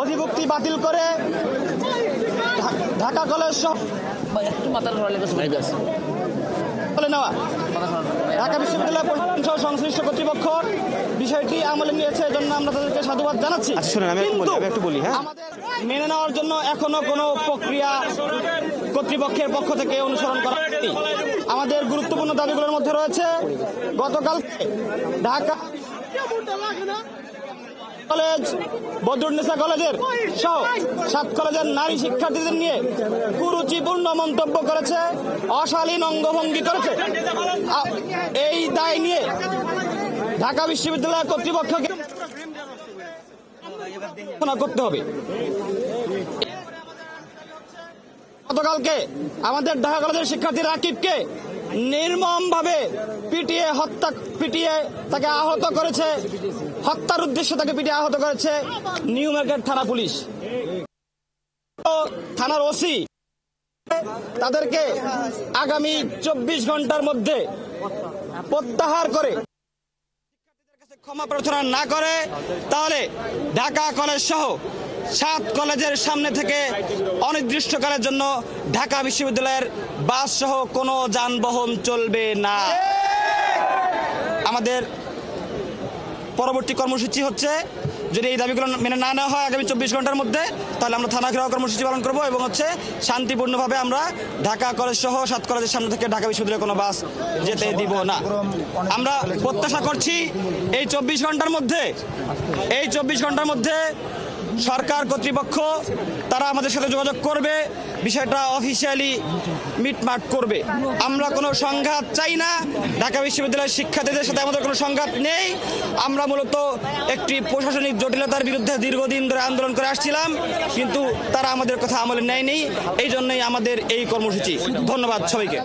অধিভুক্তি বাতিল করে ঢাকা কলেজ সহ বলে নেওয়া ঢাকা বিশ্ববিদ্যালয় প্রশাসন সহ সংশ্লিষ্ট কর্তৃপক্ষ বিষয়টি আমলে নিয়েছে, এজন্য আমরা তাদেরকে সাধুবাদ জানাচ্ছি। কিন্তু আমাদের মেনে নেওয়ার জন্য এখনো কোনো প্রক্রিয়া কর্তৃপক্ষের পক্ষ থেকে অনুসরণ করা হয়নি। আমাদের গুরুত্বপূর্ণ দাবিগুলোর মধ্যে রয়েছে গতকাল ঢাকা কলেজ, বদরুন্নেসা কলেজের সহ 7 কলেজের নারী শিক্ষার্থীদের নিয়ে কুরুচিপূর্ণ মন্তব্য করেছে, অশালীন অঙ্গভঙ্গি করেছে। এই দায় নিয়ে ঢাকা বিশ্ববিদ্যালয় কর্তৃপক্ষকে করতে হবে। গতকালকে আমাদের ঢাকা কলেজের শিক্ষার্থী রাকিবকে নির্মমভাবে পিটিয়ে তাকে আহত করেছে, হত্যার উদ্দেশ্যে তাকে পিটিয়ে আহত করেছে নিউ মার্কেট থানা পুলিশ। থানার ওসি তাদেরকে আগামী 24 ঘন্টার মধ্যে প্রত্যাহার করে ক্ষমা প্রার্থনা না করে তাহলে ঢাকা কলেজ সহ 7 কলেজের সামনে থেকে অনির্দিষ্টকালের জন্য ঢাকা বিশ্ববিদ্যালয়ের বাস সহ কোনো যানবাহন চলবে না। আমাদের পরবর্তী কর্মসূচি হচ্ছে, যদি এই দাবিগুলো মেনে না নেওয়া হয় আগামী 24 ঘন্টার মধ্যে, তাহলে আমরা থানা ঘেরাও কর্মসূচি পালন করব এবং শান্তিপূর্ণভাবে আমরা ঢাকা কলেজ সহ 7 কলেজের সামনে থেকে ঢাকা বিশ্ববিদ্যালয়ে কোনো বাস যেতে দিব না। আমরা প্রত্যাশা করছি এই 24 ঘন্টার মধ্যে সরকার কর্তৃপক্ষ তারা আমাদের সাথে যোগাযোগ করবে, বিষয়টা অফিসিয়ালি মিটমাট করবে। আমরা কোনো সংঘাত চাই না, ঢাকা বিশ্ববিদ্যালয়ের শিক্ষার্থীদের সাথে আমাদের কোনো সংঘাত নেই। আমরা মূলত একটি প্রশাসনিক জটিলতার বিরুদ্ধে দীর্ঘদিন ধরে আন্দোলন করে আসছিলাম, কিন্তু তারা আমাদের কথা আমলে নেয়নি। এই জন্যই আমাদের এই কর্মসূচি। ধন্যবাদ সবাইকে।